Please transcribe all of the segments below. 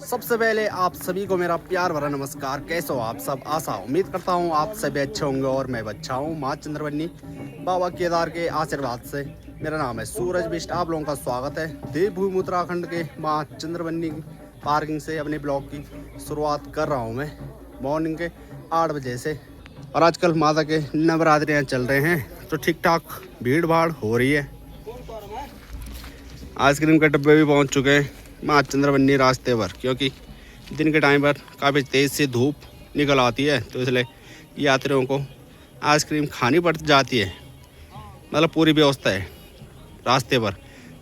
सबसे पहले आप सभी को मेरा प्यार भरा नमस्कार। कैसे हो आप सब? आशा उम्मीद करता हूँ आप सभी अच्छे होंगे और मैं भी अच्छा हूँ। माँ चंद्रवनी बाबा केदार के आशीर्वाद से। मेरा नाम है सूरज बिष्ट। आप लोगों का स्वागत है देवभूमि उत्तराखंड के माँ चंद्रवनी पार्किंग से। अपने ब्लॉग की शुरुआत कर रहा हूँ मैं मॉर्निंग के 8 बजे से। और आजकल माता के नवरात्रियाँ चल रहे हैं तो ठीक ठाक भीड़ भाड़ हो रही है। आइसक्रीम के डब्बे भी पहुँच चुके हैं माँ चंद्रवनी रास्ते पर, क्योंकि दिन के टाइम पर काफ़ी तेज़ से धूप निकल आती है तो इसलिए यात्रियों को आइसक्रीम खानी पड़ जाती है। मतलब पूरी व्यवस्था है रास्ते पर।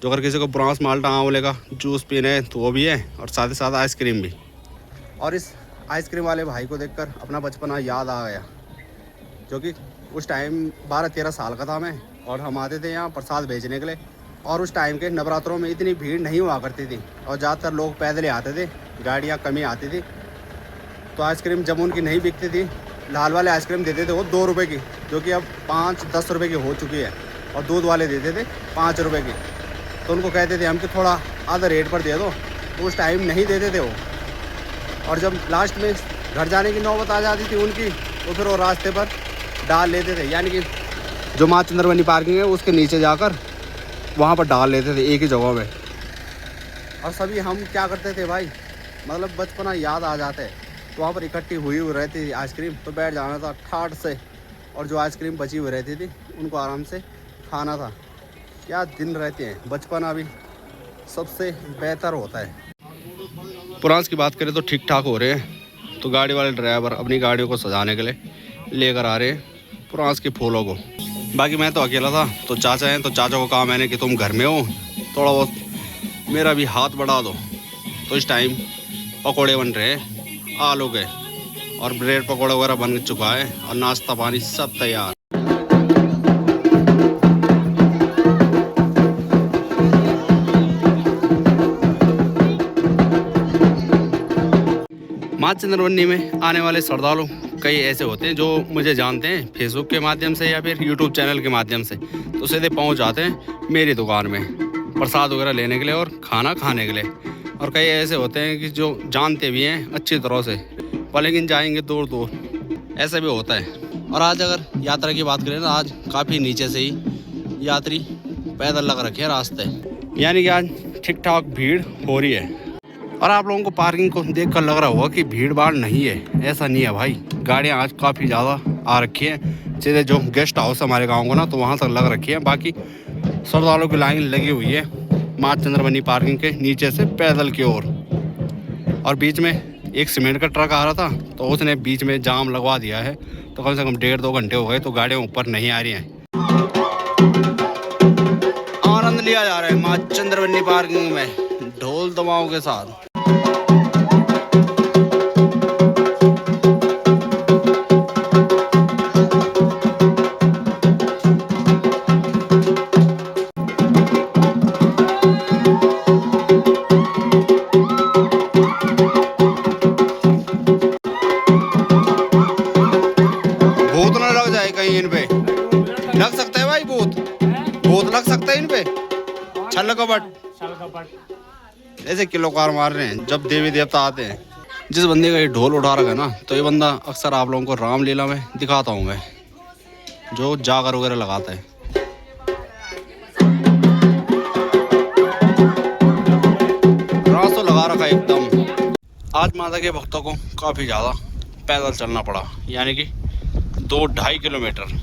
जो अगर किसी को ब्रांस माल्टा आंवले का जूस पीना है तो वो भी है और साथ ही साथ आइसक्रीम भी। और इस आइसक्रीम वाले भाई को देखकर अपना बचपना याद आ गया, क्योंकि उस टाइम 12-13 साल का था मैं और हम आते थे यहाँ प्रसाद बेचने के लिए। और उस टाइम के नवरात्रों में इतनी भीड़ नहीं हुआ करती थी और ज़्यादातर लोग पैदल ही आते थे, गाड़ियाँ कम ही आती थी। तो आइसक्रीम जब उनकी नहीं बिकती थी, लाल वाले आइसक्रीम देते थे वो 2 रुपये की, जो कि अब 5-10 रुपये की हो चुकी है। और दूध वाले देते थे 5 रुपये की। तो उनको कहते थे हम कि थोड़ा आधा रेट पर दे दो, तो उस टाइम नहीं देते थे वो। और जब लास्ट में घर जाने की नौबत आ जाती थी उनकी, तो फिर वो रास्ते पर डाल लेते थे, यानी कि जो माँ चंद्रवनी पार्किंग है उसके नीचे जाकर वहाँ पर डाल लेते थे एक ही जगह में। और सभी हम क्या करते थे भाई, मतलब बचपना याद आ जाता है। तो वहाँ पर इकट्ठी हुई रहती थी आइसक्रीम, तो बैठ जाना था ठाट से और जो आइसक्रीम बची हुई रहती थी उनको आराम से खाना था। क्या दिन रहते हैं, बचपना भी सबसे बेहतर होता है। पुरांस की बात करें तो ठीक ठाक हो रहे हैं। तो गाड़ी वाले ड्राइवर अपनी गाड़ियों को सजाने के लिए लेकर आ रहे हैं पुरांस के फूलों को। बाकी मैं तो अकेला था, तो चाचा हैं तो चाचा को कहा मैंने कि तुम घर में हो, थोड़ा बहुत मेरा भी हाथ बढ़ा दो। तो इस टाइम पकोड़े बन रहे हैं आलू के, और ब्रेड पकोड़ा वगैरह बन चुका है और नाश्ता पानी सब तैयार। माँ चंद्रवनी में आने वाले श्रद्धालु कई ऐसे होते हैं जो मुझे जानते हैं फेसबुक के माध्यम से या फिर यूट्यूब चैनल के माध्यम से, तो सीधे पहुंच जाते हैं मेरी दुकान में प्रसाद वगैरह लेने के लिए और खाना खाने के लिए। और कई ऐसे होते हैं कि जो जानते भी हैं अच्छी तरह से, पर लेकिन जाएंगे दूर दूर, ऐसा भी होता है। और आज अगर यात्रा की बात करें तो आज काफ़ी नीचे से ही यात्री पैदल लग रखे हैं रास्ते, यानी कि आज ठीक ठाक भीड़ हो रही है। और आप लोगों को पार्किंग को देख कर लग रहा होगा कि भीड़ भाड़ नहीं है, ऐसा नहीं है भाई। गाड़ियाँ आज काफ़ी ज़्यादा आ रखी हैं। सीधे जो गेस्ट हाउस हमारे गांव को ना, तो वहाँ तक लग रखी है। बाकी श्रद्धालुओं की लाइन लगी हुई है माँ चंद्रवनी पार्किंग के नीचे से पैदल की ओर। और बीच में एक सीमेंट का ट्रक आ रहा था तो उसने बीच में जाम लगवा दिया है। तो कम से कम 1.5-2 घंटे हो गए तो गाड़ियाँ ऊपर नहीं आ रही हैं। आनंद लिया जा रहा है माँ चंद्रवनी पार्किंग में ढोल दमाओं के साथ। भूत ना लग जाए कहीं इन पे। लग सकता है भाई भूत लग सकता है इन पे। छल कपट ऐसे किलो कार मार रहे हैं जब देवी देवता आते हैं। जिस बंदे का ये ढोल उठा रखा है ना, तो ये बंदा अक्सर आप लोगों को रामलीला में दिखाता हूँ मैं, जो जागर वगैरह लगाता है। रास तो लगा रखा है एकदम। आज माता के भक्तों को काफ़ी ज़्यादा पैदल चलना पड़ा, यानी कि 2-2.5 किलोमीटर।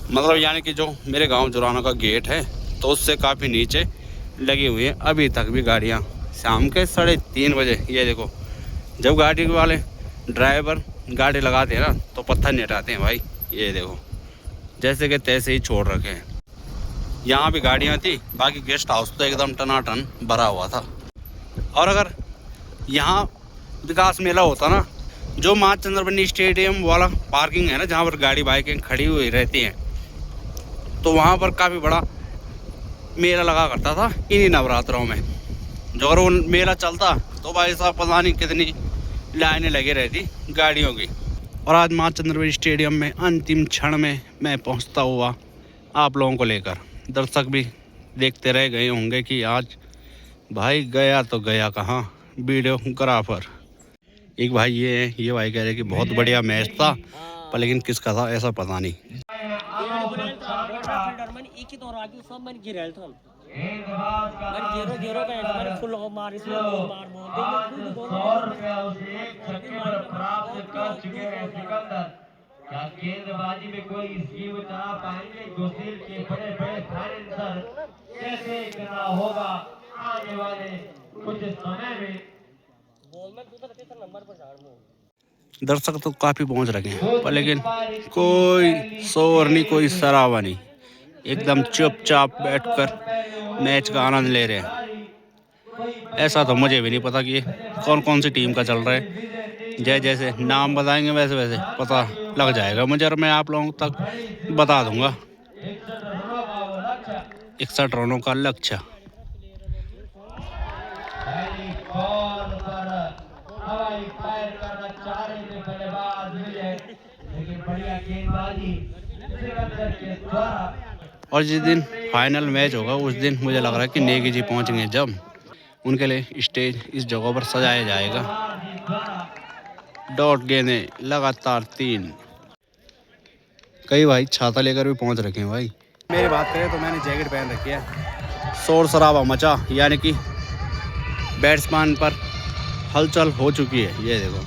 मतलब यानी कि जो मेरे गांव जुराना का गेट है तो उससे काफ़ी नीचे लगी हुई है अभी तक भी गाड़ियाँ। शाम के 3:30 बजे ये देखो, जब गाड़ी वाले ड्राइवर गाड़ी लगाते हैं ना तो पत्थर नहीं हटाते हैं भाई। ये देखो जैसे कि तैसे ही छोड़ रखे हैं। यहाँ भी गाड़ियाँ थी, बाकी गेस्ट हाउस तो एकदम टनाटन भरा हुआ था। और अगर यहाँ विकास मेला होता ना, जो माँ चंद्रवनी स्टेडियम वाला पार्किंग है ना, जहाँ पर गाड़ी बाइकें खड़ी हुई रहती हैं, तो वहाँ पर काफ़ी बड़ा मेला लगा करता था इन्हीं नवरात्रों में। जो अगर वो मेला चलता तो भाई साहब पता नहीं कितनी लाइनें लगी रहती गाड़ियों की। और आज माँ चंद्रवनी स्टेडियम में अंतिम क्षण में मैं पहुँचता हुआ आप लोगों को लेकर। दर्शक भी देखते रह गए होंगे कि आज भाई गया तो गया कहाँ, वीडियोग्राफर। एक भाई ये भाई कह रहे कि बहुत बढ़िया मैच था, पर लेकिन किसका था ऐसा पता नहीं। क्या गेंदबाजी में कोई स्कीम बना पाएंगे? गोसिल के बड़े बड़े फाइनेंसर कैसे करना होगा आने वाले कुछ समय में। दर्शक तो काफी पहुंच रखे हैं, पर लेकिन कोई शोर नहीं, कोई शराबा नहीं, एकदम चुपचाप बैठकर मैच का आनंद ले रहे हैं। ऐसा तो मुझे भी नहीं पता कि कौन कौन सी टीम का चल रहा है। जैसे नाम बताएंगे वैसे वैसे पता लग जाएगा मुझे, और मैं आप लोगों तक बता दूंगा। 61 रनों का लक्ष्य। और जिस दिन फाइनल मैच होगा उस दिन मुझे लग रहा है कि नेगी जी पहुंचेंगे, जब उनके लिए स्टेज इस जगह पर सजाया जाएगा। डॉट गेंदे लगातार 3। कई भाई छाता लेकर भी पहुंच रखे हैं भाई। मेरी बात करें तो मैंने जैकेट पहन रखी है। शोर शराबा मचा, यानी कि बैट्समैन पर हलचल हो चुकी है। ये देखो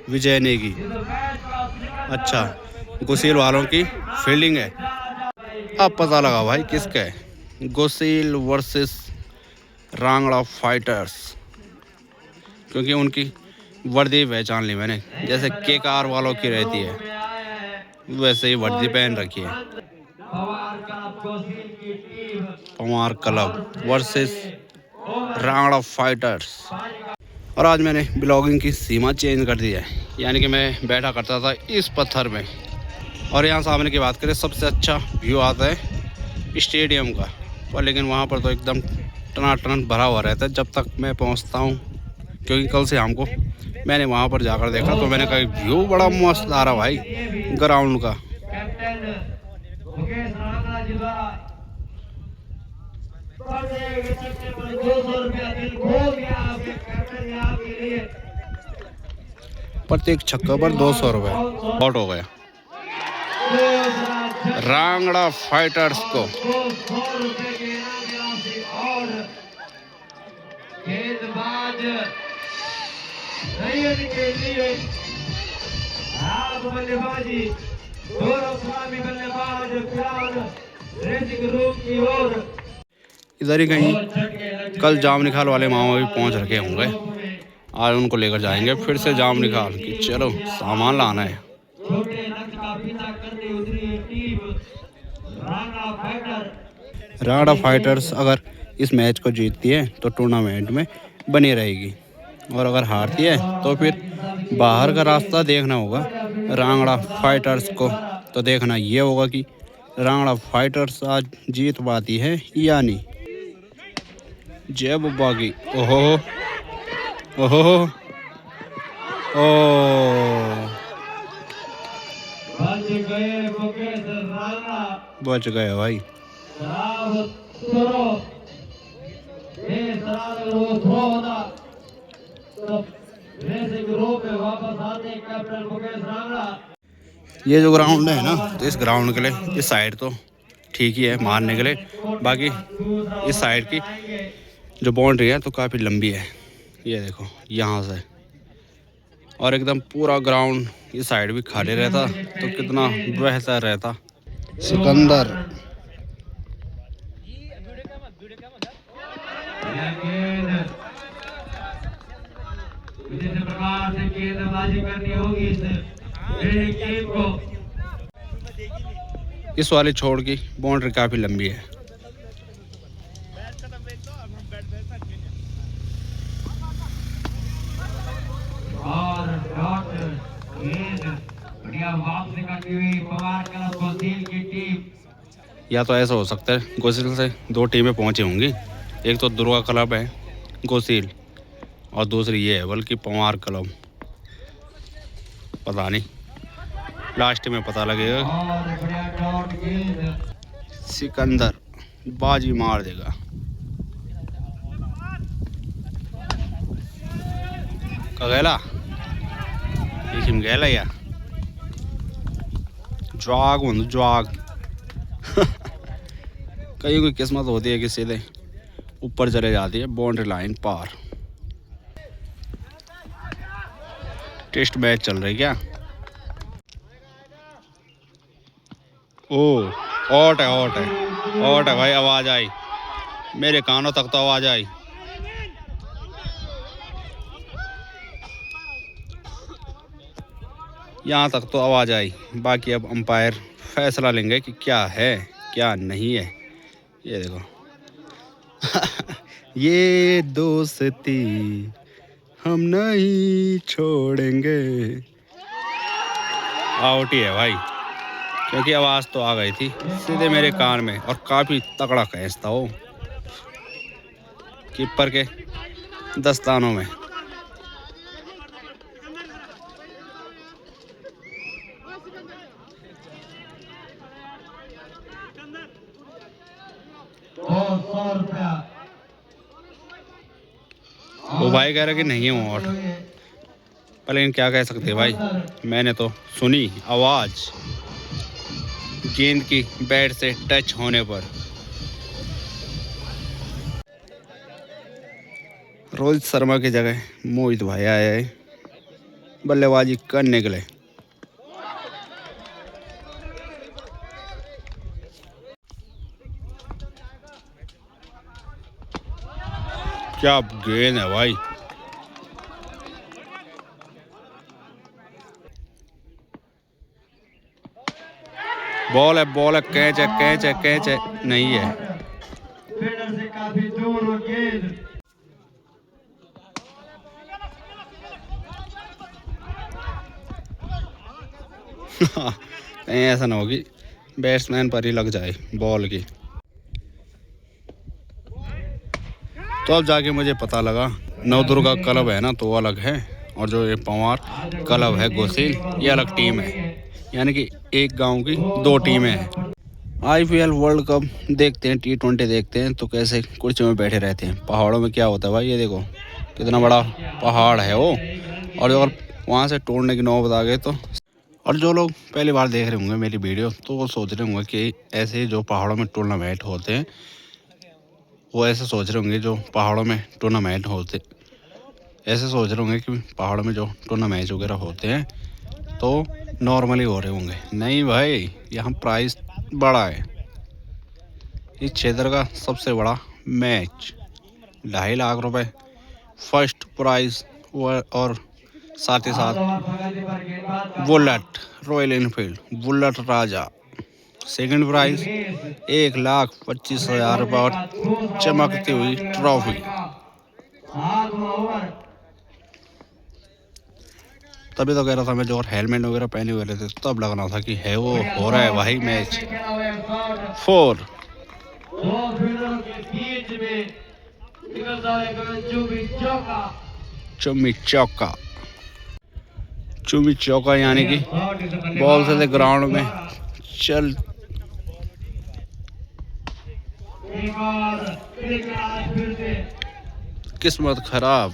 विजय नेगी। अच्छा, गोसील वालों की फील्डिंग है। अब पता लगा भाई किसका है। गोसील वर्सेस रांगड़ा फाइटर्स, क्योंकि उनकी वर्दी पहचान ली मैंने। जैसे केकार वालों की रहती है वैसे ही वर्दी पहन रखी है। Pawar club versus Rangra fighters. और आज मैंने ब्लॉगिंग की सीमा चेंज कर दी है, यानी कि मैं बैठा करता था इस पत्थर में, और यहाँ सामने की बात करें सबसे अच्छा व्यू आता है स्टेडियम का। पर लेकिन वहाँ पर तो एकदम टनाटन भरा हुआ रहता है जब तक मैं पहुँचता हूँ, क्योंकि कल से हमको मैंने वहाँ पर जाकर देखा तो मैंने कहा व्यू बड़ा मस्त आ रहा भाई ग्राउंड का। प्रत्येक छक्का पर 200 रुपये आउट हो गया रांगड़ा फाइटर्स को। इधर ही कहीं कल जाम निकाल वाले मामा भी पहुंच रखे होंगे, आज उनको लेकर जाएंगे फिर से जाम निकाल कि चलो सामान लाना है। रांगड़ा फाइटर्स अगर इस मैच को जीतती है तो टूर्नामेंट में बनी रहेगी, और अगर हारती है तो फिर बाहर का रास्ता देखना होगा रांगड़ा फाइटर्स को। तो देखना ये होगा कि रांगड़ा फाइटर्स आज जीत पाती है या नहीं। जय बुब्बा की। ओहो ओहो ओ बच गए भाई। ये जो ग्राउंड है ना, तो इस ग्राउंड के लिए इस साइड तो ठीक ही है मारने के लिए, बाकी इस साइड की जो बाउंड्री है तो काफ़ी लंबी है। ये देखो यहाँ से, और एकदम पूरा ग्राउंड इस साइड भी खाली रहता तो कितना बेहतर रहता। सिकंदर इस वाली छोड़ की बाउंड्री काफी लंबी है। और या तो ऐसा हो सकता है गोसील से 2 टीमें पहुंची होंगी, एक तो दुर्गा क्लब है गोसील और दूसरी ये है बल्कि पवार क्लब। पता नहीं, लास्ट में पता लगेगा। सिकंदर बाजी मार देगा। कगेला इसम गेला या जवाग हूँ जवाग। कहीं कोई किस्मत होती है कि सीधे ऊपर चले जाती है बाउंड्री लाइन पार। टेस्ट मैच चल रही क्या? ओ आउट है आउट है आउट है भाई। आवाज़ आई मेरे कानों तक तो आवाज़ आई। यहाँ तक तो आवाज़ आई। बाकी अब अंपायर फैसला लेंगे कि क्या है क्या नहीं है। ये देखो ये दोस्ती हम नहीं छोड़ेंगे। आउट ही है भाई क्योंकि आवाज़ तो आ गई थी सीधे मेरे कान में और काफ़ी तगड़ा कैच था वो कीपर के दस्तानों में। वो भाई कह रहा कि नहीं है वो आउट। पर लेकिन क्या कह सकते भाई, मैंने तो सुनी आवाज़ गेंद की बैट से टच होने पर। रोहित शर्मा की जगह मोहित भाई आए हैं बल्लेबाजी करने के लिए। क्या गेंद है भाई। बॉल है कैच है कैच है कैच है नहीं है। फील्डर से काफी दूर वो गेंद। कहीं ऐसा ना होगी बैट्समैन पर ही लग जाए बॉल की। तो अब जाके मुझे पता लगा नवदुर्गा क्लब है ना तो वो अलग है और जो ये पवार क्लब है गोसील ये अलग टीम है। यानी कि एक गांव की दो टीमें हैं। IPL वर्ल्ड कप देखते हैं T20 देखते हैं तो कैसे कुर्सियों में बैठे रहते हैं। पहाड़ों में क्या होता है भाई, ये देखो कितना बड़ा पहाड़ है वो। और अगर वहाँ से तोड़ने की नौबत आ गई तो। और जो लोग पहली बार देख रहे होंगे मेरी वीडियो तो वो सोच रहे होंगे कि ऐसे जो पहाड़ों में टूर्नामेंट होते हैं वो ऐसे सोच रहे होंगे जो पहाड़ों में टूर्नामेंट होते ऐसे सोच रहे होंगे कि पहाड़ों में जो टूर्नामेंट वगैरह होते हैं तो नॉर्मली हो रहे होंगे। नहीं भाई, यहाँ प्राइस बड़ा है। इस क्षेत्र का सबसे बड़ा मैच 2.5 लाख रुपए फर्स्ट प्राइज और साथ ही साथ बुलेट रॉयल इनफील्ड बुलेट राजा सेकंड प्राइज 1,25,000 रुपये और चमकती हुई ट्रॉफी। तभी तो कह रहा था मैं जो और हेलमेट वगैरह पहने हुए थे तब लग रहा था कि है वो हो रहा है भाई मैच 4। चुम्मी चौका यानी कि बॉल से ग्राउंड में चल। किस्मत खराब।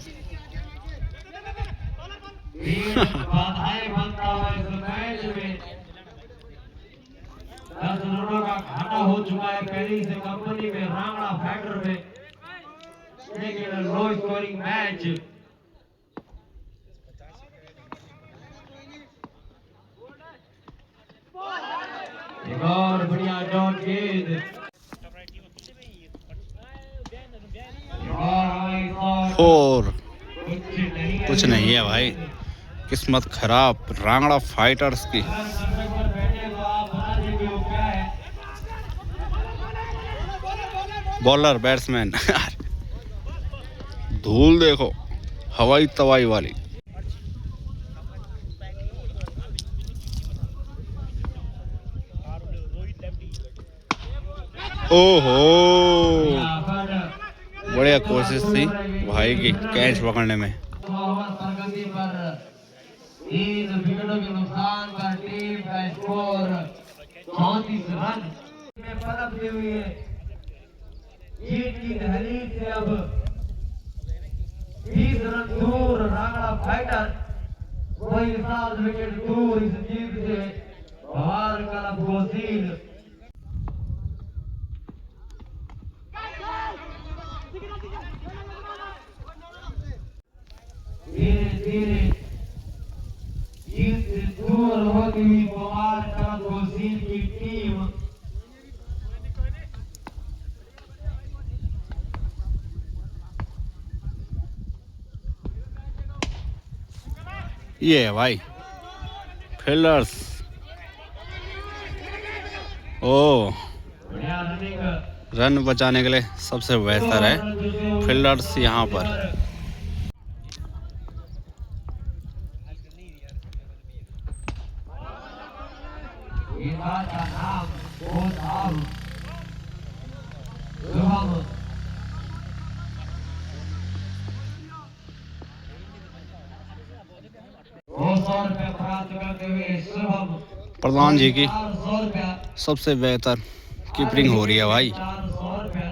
घाटा हो चुका है पहले से कंपनी में रांगड़ा फैक्टर में, लेकिन लो स्कोरिंग मैच। एक और बढ़िया डॉट गेंद। और कुछ नहीं है भाई, किस्मत खराब रांगड़ा फाइटर्स की। बॉलर बैट्समैन धूल देखो हवाई तवाई वाली। ओहो बढ़िया कोशिश थी भाई की कैच पकड़ने में। इन विकेटों के नुकसान पर टीम का स्कोर 34 रन। पनपते हुए जीत की दहलीज से अब 20 रन दूर रांगड़ा फाइटर, वही 7 विकेट दूर इस जीत से पवार क्लब गोसील। धीरे धीरे जीत से दूर होती हुई पवार क्लब गोसील की टीम ये है भाई फील्डर्स। ओ बढ़िया रनिंग, रन बचाने के लिए सबसे बेहतर है फील्डर्स यहाँ पर। गेंदबाज का नाम शुभम। 200 रुपये प्राप्त करते हुए शुभम। प्रधान जी की 400 रुपया, सबसे बेहतर कीपिंग हो रही है भाई। 400 रुपया।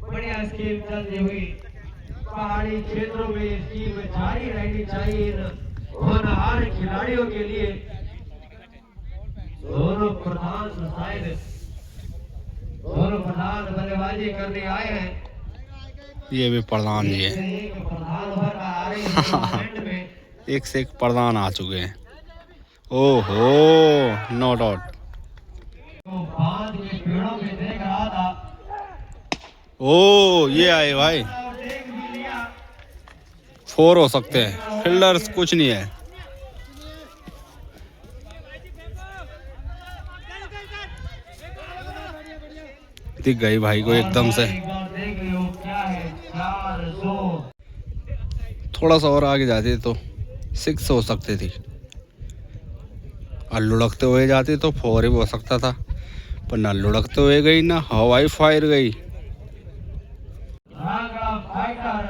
बढ़िया स्कीम चलती हुई पहाड़ी क्षेत्रों में स्कीम जारी रहनी चाहिए इन होनहार खिलाड़ियों के लिए। दोनों प्रधान बल्लेबाजी करने आए हैं। ये भी प्रधान जी है। एक प्रधान भर आ रहे हैं टूर्नामेंट में। एक से एक प्रधान आ चुके हैं। ओहो नो डाउट। तो बांध के पेड़ों में देख रहा था, ओ ये आए भाई, और देख भी लिया। 4 हो सकते हैं, फील्डर्स कुछ नहीं है। दिख गई भाई को एकदम से। एक बार देख लो क्या है, 400। थोड़ा सा और आगे जाती तो 6 हो सकती थी, और लुढ़कते हुए जाती तो 4 भी हो सकता था, पर ना लुढ़कते हुए गई ना हवाई फायर गई। रांगड़ा फाइटर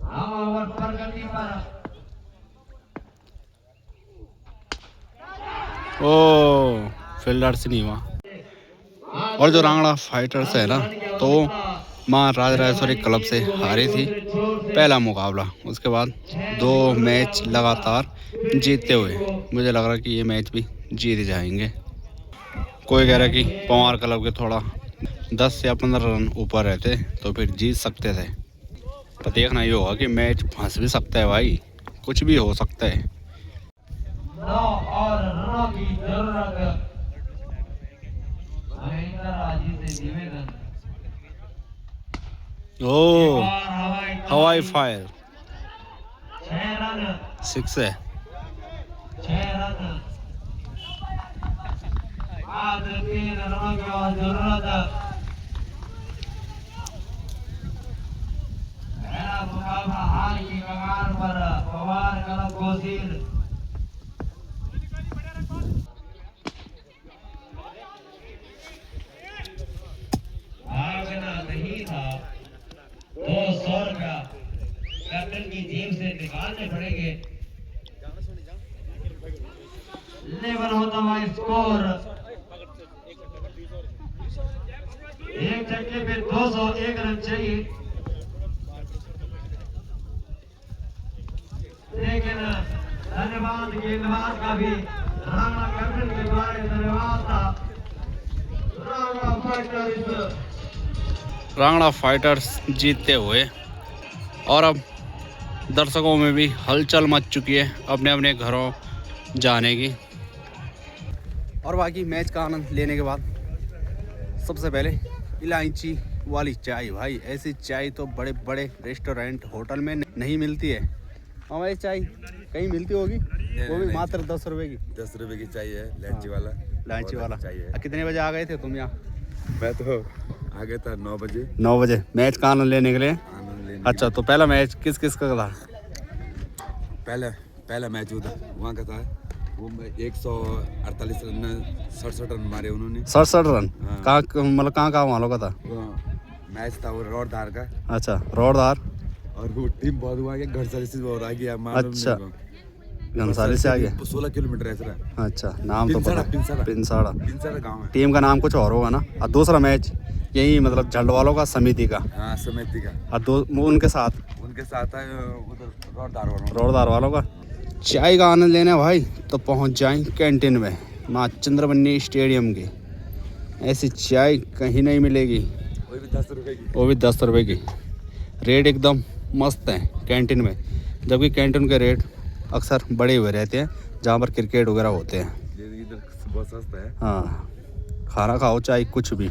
हम ओवर प्रगति पर। ओ फील्डर्स नहीं हुआ। और जो रांगड़ा फाइटर्स है ना, तो माँ राजराजेश्वरी क्लब से हारी थी पहला मुकाबला। उसके बाद 2 मैच लगातार जीतते हुए मुझे लग रहा है कि ये मैच भी जीत जाएंगे। कोई कह रहा है कि पवार क्लब के थोड़ा 10 या 15 रन ऊपर रहते तो फिर जीत सकते थे। पर देखना ये होगा कि मैच फंस भी सकता है भाई, कुछ भी हो सकता है। 9 और रनों की जरूरत। महेंद्र राजी से निवेदन। ओ और हवाई फायर 6 रन, 6 है। 6 रन। आज 3 रनों की और जरूरत। पहला मुकाबला हार की कगार पर पवार क्लब गोसील। भागना नहीं था, 200 रुपया कैप्टन की जेब से निकालने पड़ेंगे। लेवल होता हुआ स्कोर, एक छक्के पे 201 रन चाहिए, लेकिन धन्यवाद गेंदबाज का भी, राणा कैप्टन के द्वारा धन्यवाद था। राणा फाइटर्स रांगड़ा फाइटर्स जीतते हुए, और अब दर्शकों में भी हलचल मच चुकी है अपने अपने घरों जाने की। और बाकी मैच का आनंद लेने के बाद सबसे पहले इलायची वाली चाय, भाई ऐसी चाय तो बड़े बड़े रेस्टोरेंट होटल में नहीं मिलती है। हमारी चाय कहीं मिलती होगी, वो भी मात्र 10 रुपए की। 10 रुपए की चाहिए, इलायची वाला। इलायची वाला चाहिए। कितने बजे आ गए थे तुम यहाँ? मैं तो आ गया था 9 बजे 9 बजे मैच का आनंद लेने के लिए। आनंद लेने। अच्छा, तो पहला मैच किस किस का था? पहला मैच उधर वहाँ का था, वो 148 रन 67 रन मारे उन्होंने। 67 रन? हाँ। कहाँ मतलब कहाँ वालों का था? वो मैच था वो रोडदार का, अच्छा रोडदार। और वो टीम बहुत हुआ कि घर सर्विस बहुत आ गया। अच्छा। घनसाली से आगे 16 किलोमीटर है सर। अच्छा, नाम तो पता है, पिंसाड़ा। पिंसाड़ा। पिंसाड़ा गांव है। टीम का नाम कुछ और होगा ना। और दूसरा मैच यही मतलब झंड वालों का, समिति का। हाँ समिति का। और उनके साथ है उधर रोडदार रोडदार वालों का। चाय का आनंद लेना भाई तो पहुंच जाएं कैंटीन में माँ चंद्रवन्नी स्टेडियम की। ऐसी चाय कहीं नहीं मिलेगी, वो भी 10 रुपए की। वो भी 10 रुपये की। रेट एकदम मस्त है कैंटीन में, जबकि कैंटीन के रेट अक्सर बड़े हुए रहते हैं जहाँ पर क्रिकेट वगैरह होते हैं। इधर बहुत सस्ता है। हाँ, खाना खाओ चाहे कुछ भी।